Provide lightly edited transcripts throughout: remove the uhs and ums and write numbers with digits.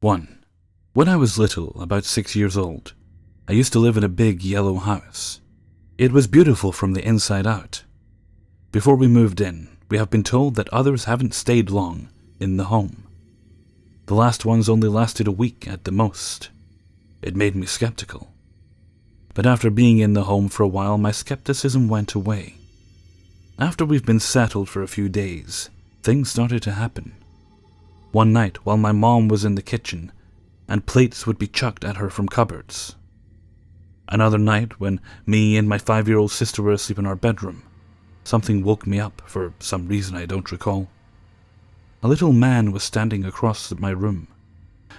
1. When I was little, about 6 years old, I used to live in a big yellow house. It was beautiful from the inside out. Before we moved in, we have been told that others haven't stayed long in the home. The last ones only lasted a week at the most. It made me skeptical. But after being in the home for a while, my skepticism went away. After we've been settled for a few days, things started to happen. One night, while my mom was in the kitchen, and plates would be chucked at her from cupboards. Another night, when me and my 5-year-old sister were asleep in our bedroom, something woke me up for some reason I don't recall. A little man was standing across my room,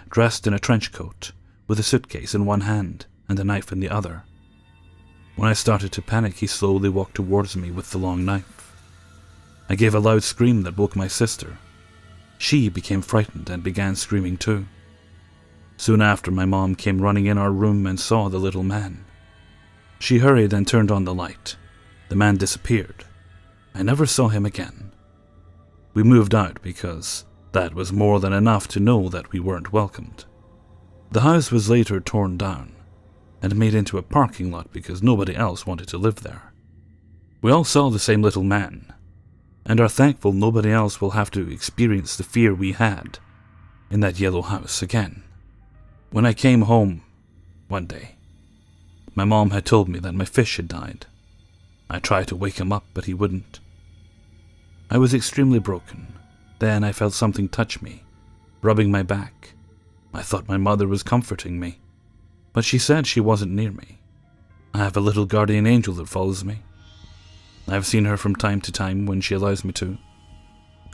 dressed in a trench coat, with a suitcase in one hand and a knife in the other. When I started to panic, he slowly walked towards me with the long knife. I gave a loud scream that woke my sister. She became frightened and began screaming too. Soon after, my mom came running in our room and saw the little man. She hurried and turned on the light. The man disappeared. I never saw him again. We moved out because that was more than enough to know that we weren't welcomed. The house was later torn down and made into a parking lot because nobody else wanted to live there. We all saw the same little man, and are thankful nobody else will have to experience the fear we had in that yellow house again. When I came home one day, my mom had told me that my fish had died. I tried to wake him up, but he wouldn't. I was extremely broken. Then I felt something touch me, rubbing my back. I thought my mother was comforting me, but she said she wasn't near me. I have a little guardian angel that follows me. I've seen her from time to time when she allows me to.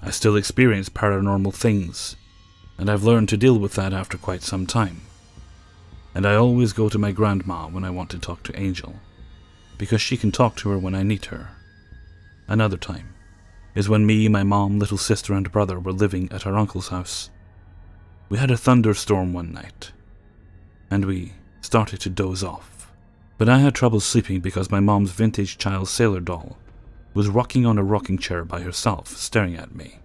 I still experience paranormal things, and I've learned to deal with that after quite some time. And I always go to my grandma when I want to talk to Angel, because she can talk to her when I need her. Another time is when me, my mom, little sister and brother were living at our uncle's house. We had a thunderstorm one night, and we started to doze off. But I had trouble sleeping because my mom's vintage child sailor doll was rocking on a rocking chair by herself, staring at me.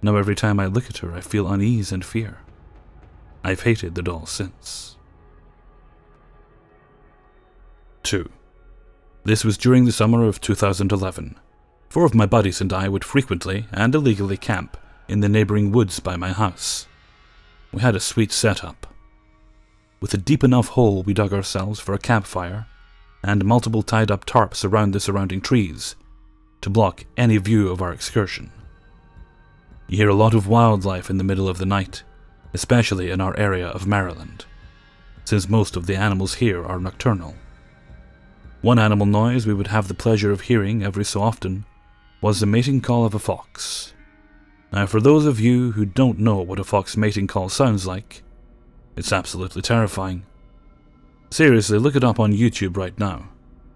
Now every time I look at her, I feel unease and fear. I've hated the doll since. 2. This was during the summer of 2011. 4 of my buddies and I would frequently and illegally camp in the neighboring woods by my house. We had a sweet setup. With a deep enough hole, we dug ourselves for a campfire and multiple tied-up tarps around the surrounding trees to block any view of our excursion. You hear a lot of wildlife in the middle of the night, especially in our area of Maryland, since most of the animals here are nocturnal. One animal noise we would have the pleasure of hearing every so often was the mating call of a fox. Now, for those of you who don't know what a fox mating call sounds like, it's absolutely terrifying. Seriously, look it up on YouTube right now.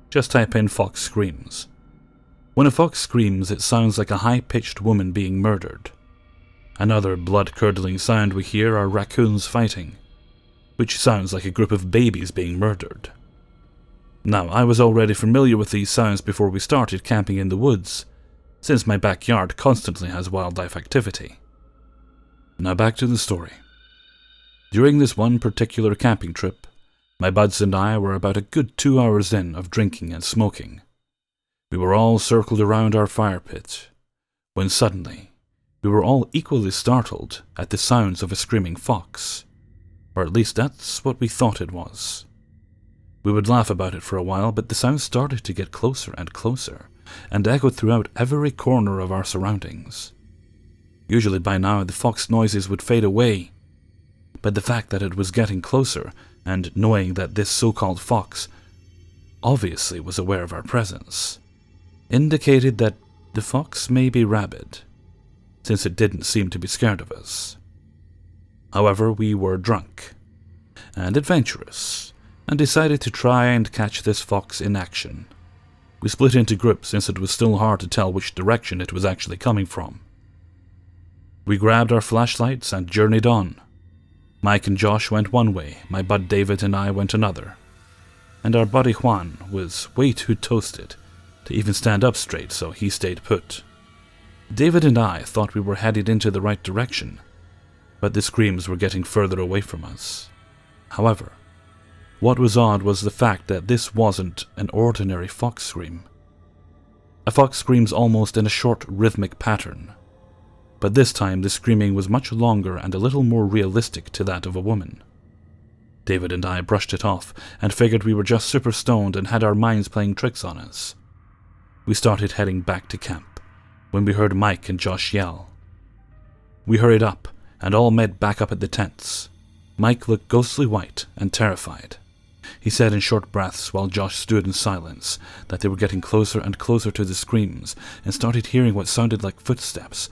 Just type in fox screams. When a fox screams, it sounds like a high-pitched woman being murdered. Another blood-curdling sound we hear are raccoons fighting, which sounds like a group of babies being murdered. Now, I was already familiar with these sounds before we started camping in the woods, since my backyard constantly has wildlife activity. Now back to the story. During this one particular camping trip, my buds and I were about a good 2 hours in of drinking and smoking. We were all circled around our fire pit, when suddenly, we were all equally startled at the sounds of a screaming fox, or at least that's what we thought it was. We would laugh about it for a while, but the sounds started to get closer and closer, and echoed throughout every corner of our surroundings. Usually by now the fox noises would fade away, but the fact that it was getting closer, and knowing that this so-called fox obviously was aware of our presence, indicated that the fox may be rabid, since it didn't seem to be scared of us. However, we were drunk and adventurous, and decided to try and catch this fox in action. We split into groups since it was still hard to tell which direction it was actually coming from. We grabbed our flashlights and journeyed on. Mike and Josh went one way, my bud David and I went another, and our buddy Juan was way too toasted to even stand up straight, so he stayed put. David and I thought we were headed into the right direction, but the screams were getting further away from us. However, what was odd was the fact that this wasn't an ordinary fox scream. A fox screams almost in a short, rhythmic pattern, but this time the screaming was much longer and a little more realistic to that of a woman. David and I brushed it off and figured we were just super stoned and had our minds playing tricks on us. We started heading back to camp when we heard Mike and Josh yell. We hurried up and all met back up at the tents. Mike looked ghostly white and terrified. He said in short breaths while Josh stood in silence that they were getting closer and closer to the screams and started hearing what sounded like footsteps,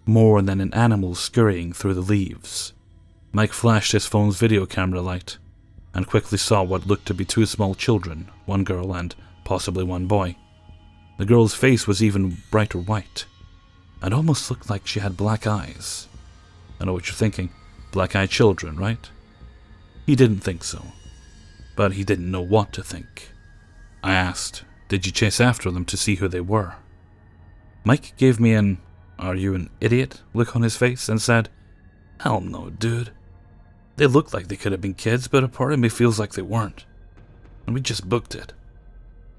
more than an animal scurrying through the leaves. Mike flashed his phone's video camera light and quickly saw what looked to be two small children, one girl and possibly one boy. The girl's face was even brighter white and almost looked like she had black eyes. I know what you're thinking, black-eyed children, right? He didn't think so, but he didn't know what to think. I asked, "Did you chase after them to see who they were?" Mike gave me an "Are you an idiot?" look on his face and said, "Hell no, dude. They looked like they could have been kids, but a part of me feels like they weren't. And we just booked it."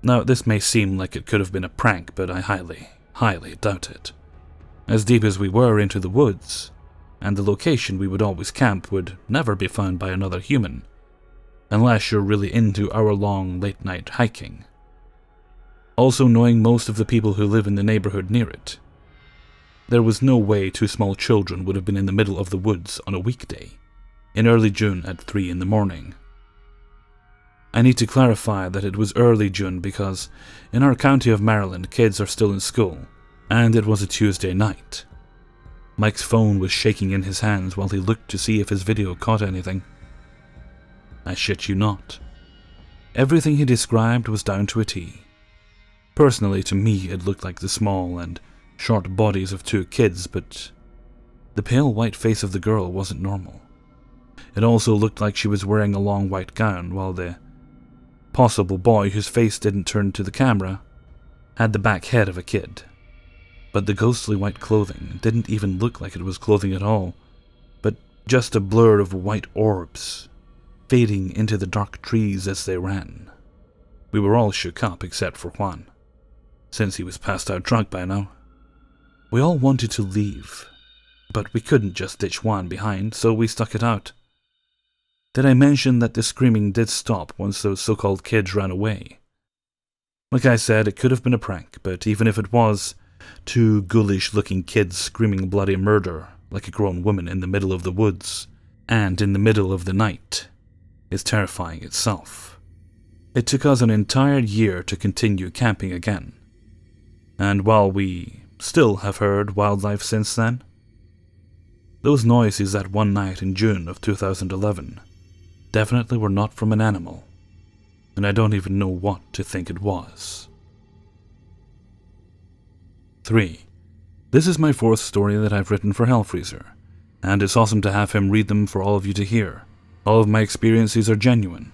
Now, this may seem like it could have been a prank, but I highly doubt it. As deep as we were into the woods, and the location we would always camp would never be found by another human, unless you're really into hour-long late-night hiking. Also, knowing most of the people who live in the neighborhood near it, there was no way two small children would have been in the middle of the woods on a weekday, in early June at 3 in the morning. I need to clarify that it was early June because in our county of Maryland, kids are still in school, and it was a Tuesday night. Mike's phone was shaking in his hands while he looked to see if his video caught anything. I shit you not. Everything he described was down to a T. Personally, to me, it looked like the small and short bodies of two kids, but the pale white face of the girl wasn't normal. It also looked like she was wearing a long white gown, while the possible boy whose face didn't turn to the camera had the back head of a kid. But the ghostly white clothing didn't even look like it was clothing at all, but just a blur of white orbs, fading into the dark trees as they ran. We were all shook up except for Juan, since he was passed out drunk by now. We all wanted to leave, but we couldn't just ditch Juan behind, so we stuck it out. Did I mention that the screaming did stop once those so-called kids ran away? Like I said, it could have been a prank, but even if it was, two ghoulish-looking kids screaming bloody murder like a grown woman in the middle of the woods, and in the middle of the night, is terrifying itself. It took us an entire year to continue camping again, and while we still have heard wildlife since then, those noises that one night in June of 2011 definitely were not from an animal, and I don't even know what to think it was. 3. This is my 4th story that I've written for Hellfreezer, and it's awesome to have him read them for all of you to hear. All of my experiences are genuine,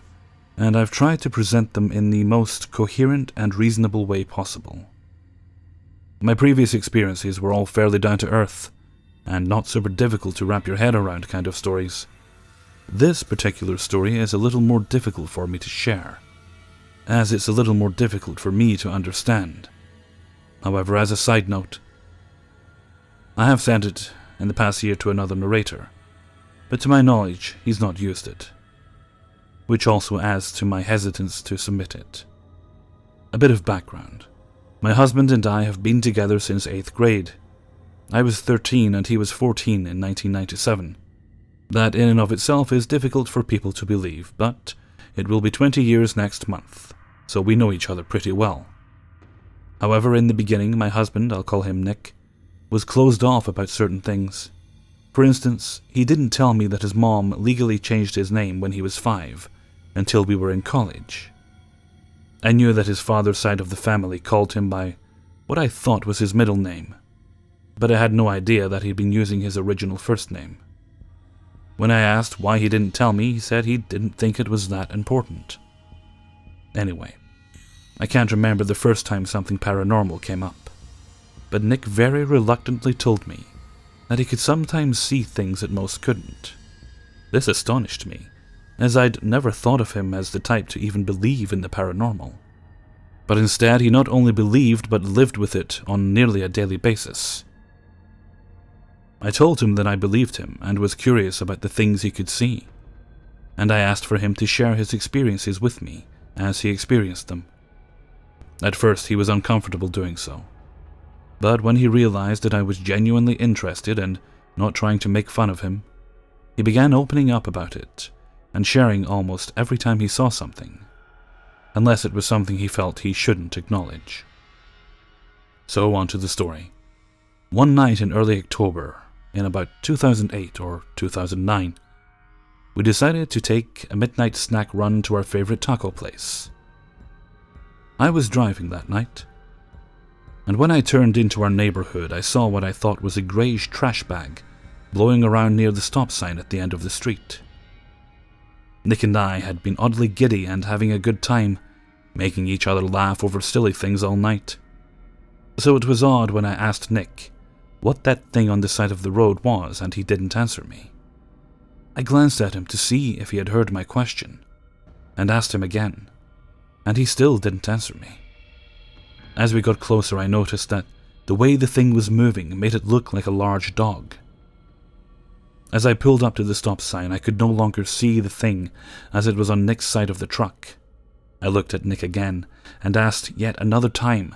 and I've tried to present them in the most coherent and reasonable way possible. My previous experiences were all fairly down to earth, and not super difficult to wrap your head around kind of stories. This particular story is a little more difficult for me to share, as it's a little more difficult for me to understand. However, as a side note, I have sent it in the past year to another narrator, but to my knowledge, he's not used it, which also adds to my hesitance to submit it. A bit of background. My husband and I have been together since 8th grade. I was 13 and he was 14 in 1997. That in and of itself is difficult for people to believe, but it will be 20 years next month, so we know each other pretty well. However, in the beginning, my husband, I'll call him Nick, was closed off about certain things. For instance, he didn't tell me that his mom legally changed his name when he was 5, until we were in college. I knew that his father's side of the family called him by what I thought was his middle name, but I had no idea that he'd been using his original first name. When I asked why he didn't tell me, he said he didn't think it was that important. Anyway, I can't remember the first time something paranormal came up, but Nick very reluctantly told me that he could sometimes see things that most couldn't. This astonished me, as I'd never thought of him as the type to even believe in the paranormal. But instead, he not only believed but lived with it on nearly a daily basis. I told him that I believed him and was curious about the things he could see, and I asked for him to share his experiences with me as he experienced them. At first, he was uncomfortable doing so, but when he realized that I was genuinely interested and not trying to make fun of him, he began opening up about it and sharing almost every time he saw something, unless it was something he felt he shouldn't acknowledge. So on to the story. One night in early October, in about 2008 or 2009, we decided to take a midnight snack run to our favorite taco place. I was driving that night, and when I turned into our neighborhood, I saw what I thought was a greyish trash bag blowing around near the stop sign at the end of the street. Nick and I had been oddly giddy and having a good time, making each other laugh over silly things all night. So it was odd when I asked Nick what that thing on the side of the road was, and he didn't answer me. I glanced at him to see if he had heard my question, and asked him again, and he still didn't answer me. As we got closer, I noticed that the way the thing was moving made it look like a large dog. As I pulled up to the stop sign, I could no longer see the thing as it was on Nick's side of the truck. I looked at Nick again and asked yet another time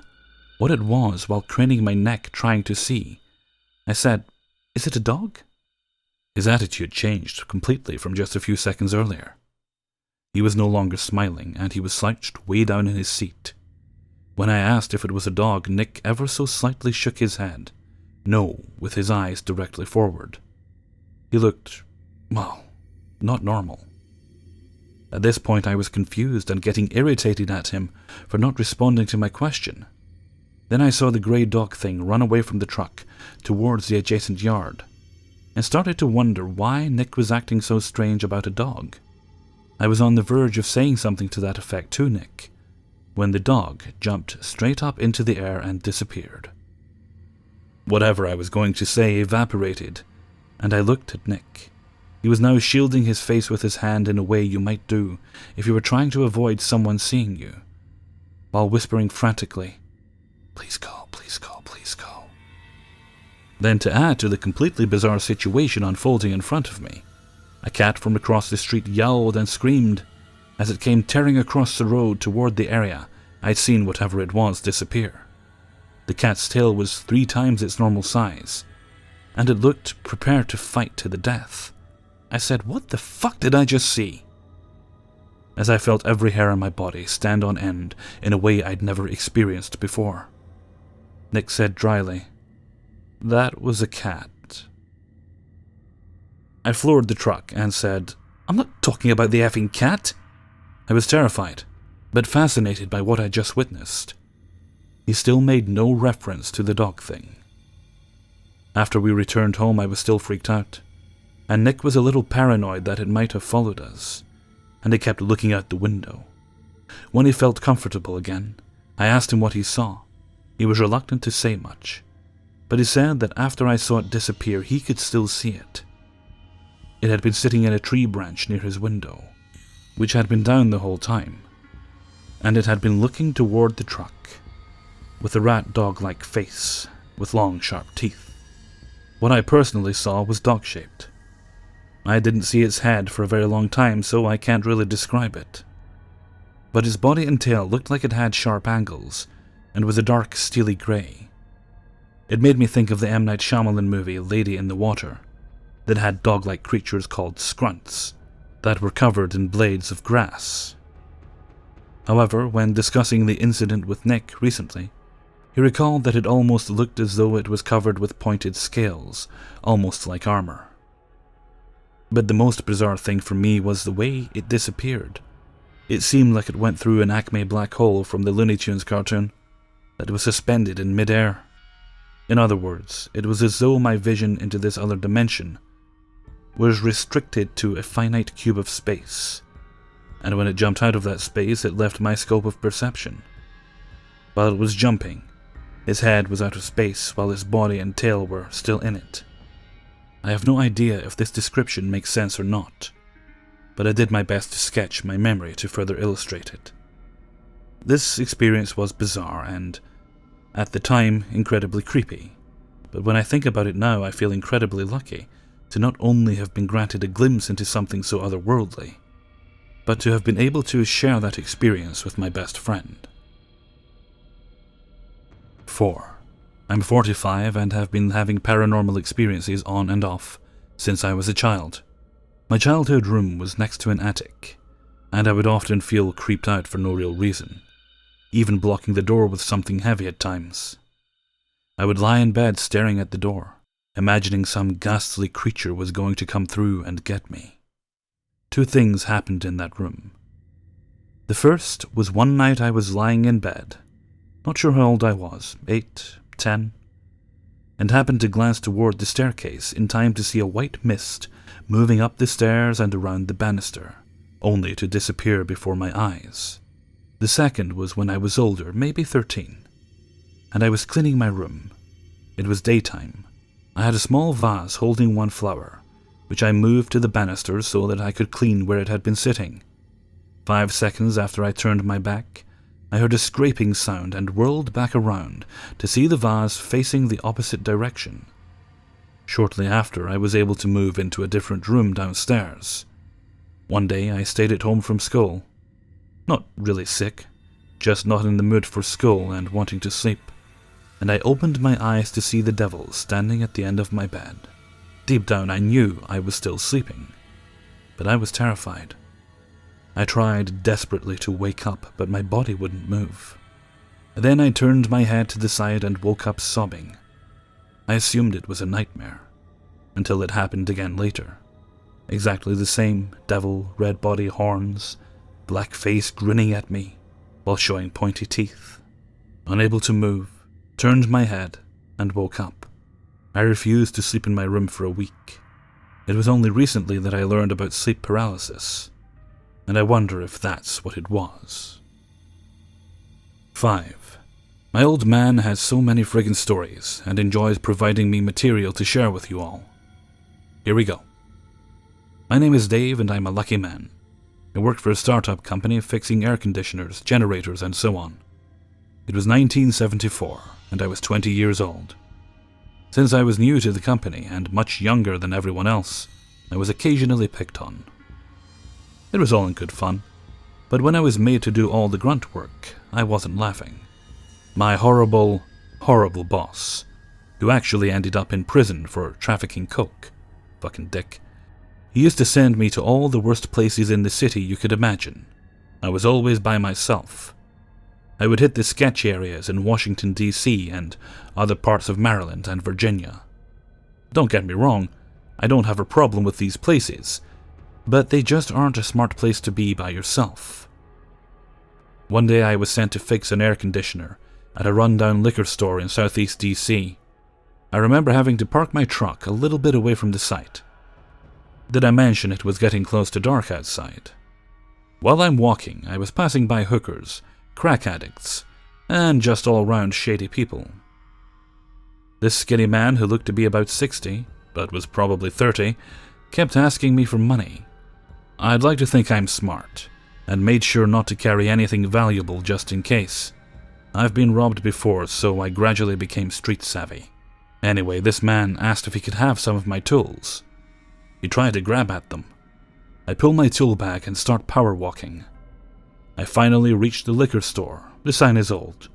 what it was while craning my neck trying to see. I said, "Is it a dog?" His attitude changed completely from just a few seconds earlier. He was no longer smiling, and he was slouched way down in his seat. When I asked if it was a dog, Nick ever so slightly shook his head, no, with his eyes directly forward. He looked, well, not normal. At this point, I was confused and getting irritated at him for not responding to my question. Then I saw the grey dog thing run away from the truck towards the adjacent yard, and started to wonder why Nick was acting so strange about a dog. I was on the verge of saying something to that effect to Nick, when the dog jumped straight up into the air and disappeared. Whatever I was going to say evaporated, and I looked at Nick. He was now shielding his face with his hand in a way you might do if you were trying to avoid someone seeing you, while whispering frantically, "Please go, please go, please go." Then, to add to the completely bizarre situation unfolding in front of me, a cat from across the street yowled and screamed as it came tearing across the road toward the area I'd seen whatever it was disappear. The cat's tail was 3 times its normal size, and it looked prepared to fight to the death. I said, "What the fuck did I just see?" As I felt every hair on my body stand on end in a way I'd never experienced before. Nick said dryly, "That was a cat." I floored the truck and said, "I'm not talking about the effing cat." I was terrified, but fascinated by what I just witnessed. He still made no reference to the dog thing. After we returned home, I was still freaked out, and Nick was a little paranoid that it might have followed us, and he kept looking out the window. When he felt comfortable again, I asked him what he saw. He was reluctant to say much, but he said that after I saw it disappear, he could still see it. It had been sitting in a tree branch near his window, which had been down the whole time, and it had been looking toward the truck, with a rat dog-like face, with long sharp teeth. What I personally saw was dog-shaped. I didn't see its head for a very long time, so I can't really describe it. But its body and tail looked like it had sharp angles, and was a dark, steely grey. It made me think of the M. Night Shyamalan movie Lady in the Water, that had dog-like creatures called scrunts, that were covered in blades of grass. However, when discussing the incident with Nick recently, he recalled that it almost looked as though it was covered with pointed scales, almost like armor. But the most bizarre thing for me was the way it disappeared. It seemed like it went through an Acme black hole from the Looney Tunes cartoon, that was suspended in mid-air. In other words, it was as though my vision into this other dimension was restricted to a finite cube of space, and when it jumped out of that space, it left my scope of perception. While it was jumping, his head was out of space while his body and tail were still in it. I have no idea if this description makes sense or not, but I did my best to sketch my memory to further illustrate it. This experience was bizarre and, at the time, incredibly creepy, but when I think about it now, I feel incredibly lucky to not only have been granted a glimpse into something so otherworldly, but to have been able to share that experience with my best friend. 4. I'm 45 and have been having paranormal experiences on and off since I was a child. My childhood room was next to an attic, and I would often feel creeped out for no real reason, even blocking the door with something heavy at times. I would lie in bed staring at the door, imagining some ghastly creature was going to come through and get me. 2 things happened in that room. The first was one night I was lying in bed, not sure how old I was, 8, 10, and happened to glance toward the staircase in time to see a white mist moving up the stairs and around the banister, only to disappear before my eyes. The second was when I was older, maybe 13, and I was cleaning my room. It was daytime. I had a small vase holding one flower, which I moved to the banister so that I could clean where it had been sitting. 5 seconds after I turned my back, I heard a scraping sound and whirled back around to see the vase facing the opposite direction. Shortly after, I was able to move into a different room downstairs. One day, I stayed at home from school. Not really sick, just not in the mood for school and wanting to sleep, and I opened my eyes to see the devil standing at the end of my bed. Deep down, I knew I was still sleeping, but I was terrified. I tried desperately to wake up, but my body wouldn't move. Then I turned my head to the side and woke up sobbing. I assumed it was a nightmare, until it happened again later. Exactly the same, devil, red body, horns, black face grinning at me while showing pointy teeth. Unable to move, turned my head and woke up. I refused to sleep in my room for a week. It was only recently that I learned about sleep paralysis, and I wonder if that's what it was. 5. My old man has so many friggin' stories and enjoys providing me material to share with you all. Here we go. My name is Dave and I'm a lucky man. I worked for a startup company fixing air conditioners, generators and so on. It was 1974 and I was 20 years old. Since I was new to the company and much younger than everyone else, I was occasionally picked on. It was all in good fun, but when I was made to do all the grunt work, I wasn't laughing. My horrible, horrible boss, who actually ended up in prison for trafficking coke, fucking dick, he used to send me to all the worst places in the city you could imagine. I was always by myself. I would hit the sketch areas in Washington, D.C. and other parts of Maryland and Virginia. Don't get me wrong, I don't have a problem with these places, but they just aren't a smart place to be by yourself. One day I was sent to fix an air conditioner at a rundown liquor store in southeast D.C. I remember having to park my truck a little bit away from the site. Did I mention it was getting close to dark outside? While I'm walking, I was passing by hookers, crack addicts, and just all-round shady people. This skinny man, who looked to be about 60, but was probably 30, kept asking me for money. I'd like to think I'm smart, and made sure not to carry anything valuable just in case. I've been robbed before, so I gradually became street savvy. Anyway, this man asked if he could have some of my tools. He tried to grab at them. I pull my tool bag and start power walking. I finally reached the liquor store. The sign is old.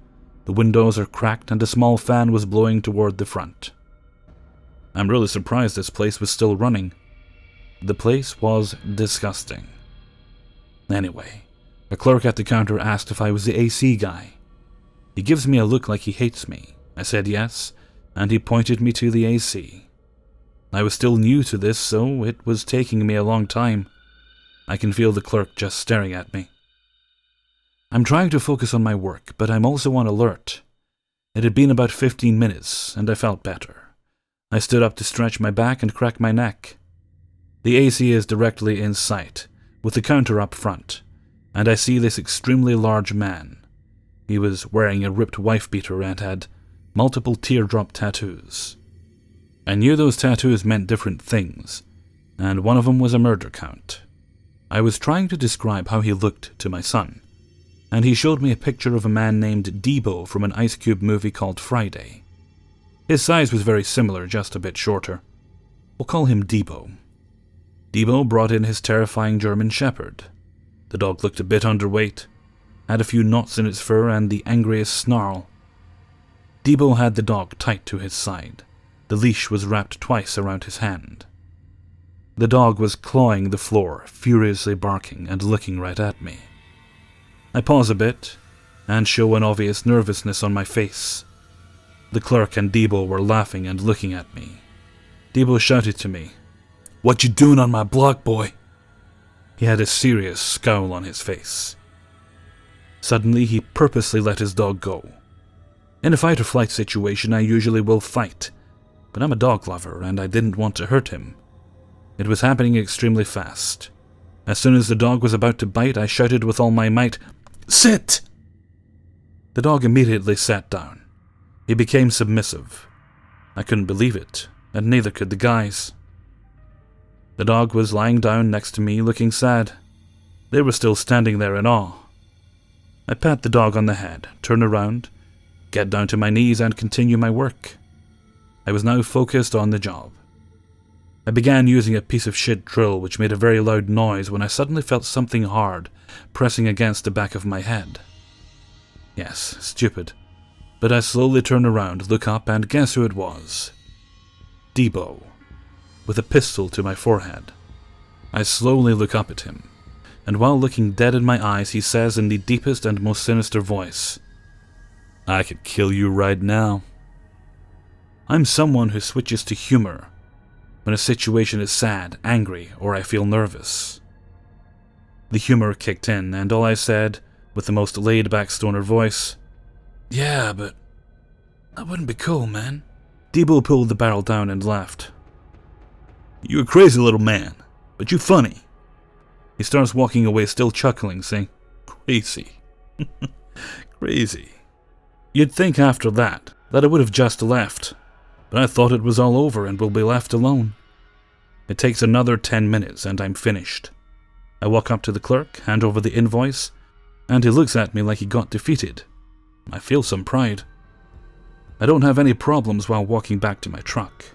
The windows are cracked and a small fan was blowing toward the front. I'm really surprised this place was still running. The place was disgusting. Anyway, a clerk at the counter asked if I was the AC guy. He gives me a look like he hates me. I said yes, and he pointed me to the AC. I was still new to this, so it was taking me a long time. I can feel the clerk just staring at me. I'm trying to focus on my work, but I'm also on alert. It had been about 15 minutes, and I felt better. I stood up to stretch my back and crack my neck. The AC is directly in sight, with the counter up front, and I see this extremely large man. He was wearing a ripped wife-beater and had multiple teardrop tattoos. I knew those tattoos meant different things, and one of them was a murder count. I was trying to describe how he looked to my son, and he showed me a picture of a man named Debo from an Ice Cube movie called Friday. His size was very similar, just a bit shorter. We'll call him Debo. Debo brought in his terrifying German Shepherd. The dog looked a bit underweight, had a few knots in its fur and the angriest snarl. Debo had the dog tight to his side. The leash was wrapped twice around his hand. The dog was clawing the floor, furiously barking and looking right at me. I pause a bit and show an obvious nervousness on my face. The clerk and Debo were laughing and looking at me. Debo shouted to me, "What you doing on my block, boy?" He had a serious scowl on his face. Suddenly, he purposely let his dog go. In a fight-or-flight situation, I usually will fight, but I'm a dog lover and I didn't want to hurt him. It was happening extremely fast. As soon as the dog was about to bite, I shouted with all my might, "Sit!" The dog immediately sat down. He became submissive. I couldn't believe it, and neither could the guys. The dog was lying down next to me, looking sad. They were still standing there in awe. I pat the dog on the head, turn around, get down to my knees, and continue my work. I was now focused on the job. I began using a piece of shit drill which made a very loud noise when I suddenly felt something hard pressing against the back of my head. Yes, stupid. But I slowly turn around, look up, and guess who it was? Debo, with a pistol to my forehead. I slowly look up at him, and while looking dead in my eyes, he says in the deepest and most sinister voice, "I could kill you right now." I'm someone who switches to humor when a situation is sad, angry, or I feel nervous. The humor kicked in, and all I said, with the most laid-back stoner voice, "Yeah, but that wouldn't be cool, man." Debo pulled the barrel down and laughed. "You a crazy little man, but you funny." He starts walking away, still chuckling, saying, "Crazy. Crazy." You'd think after that I would have just left, but I thought it was all over and will be left alone. It takes another 10 minutes and I'm finished. I walk up to the clerk, hand over the invoice, and he looks at me like he got defeated. I feel some pride. I don't have any problems while walking back to my truck.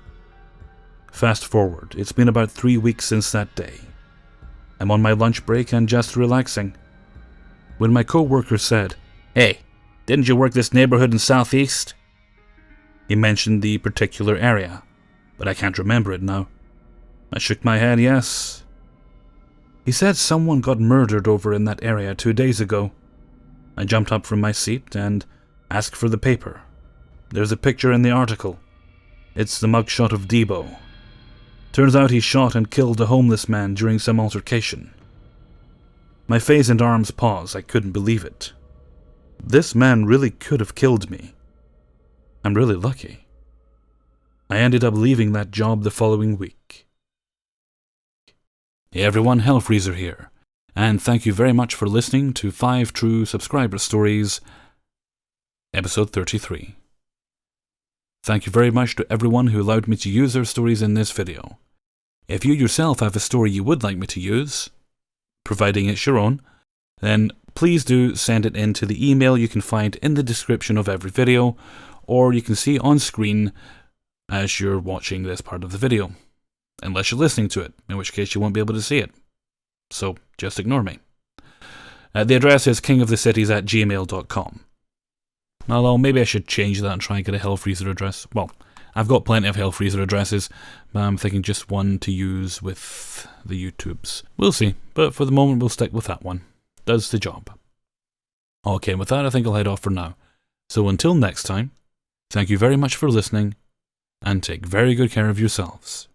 Fast forward, it's been about 3 weeks since that day. I'm on my lunch break and just relaxing, when my co-worker said, "Hey, didn't you work this neighborhood in Southeast?" He mentioned the particular area, but I can't remember it now. I shook my head yes. He said someone got murdered over in that area 2 days ago. I jumped up from my seat and asked for the paper. There's a picture in the article. It's the mugshot of Debo. Turns out he shot and killed a homeless man during some altercation. My face and arms paused. I couldn't believe it. This man really could have killed me. I'm really lucky. I ended up leaving that job the following week. Hey everyone, Hellfreezer here, and thank you very much for listening to 5 True Subscriber Stories, episode 33. Thank you very much to everyone who allowed me to use their stories in this video. If you yourself have a story you would like me to use, providing it's your own, then please do send it in to the email you can find in the description of every video, or you can see on screen as you're watching this part of the video. Unless you're listening to it, in which case you won't be able to see it. So just ignore me. The address is kingofthecities@gmail.com. Although maybe I should change that and try and get a Hellfreezer address. Well, I've got plenty of Hellfreezer addresses, but I'm thinking just one to use with the YouTubes. We'll see, but for the moment we'll stick with that one. Does the job. Okay, with that I think I'll head off for now. So until next time, thank you very much for listening, and take very good care of yourselves.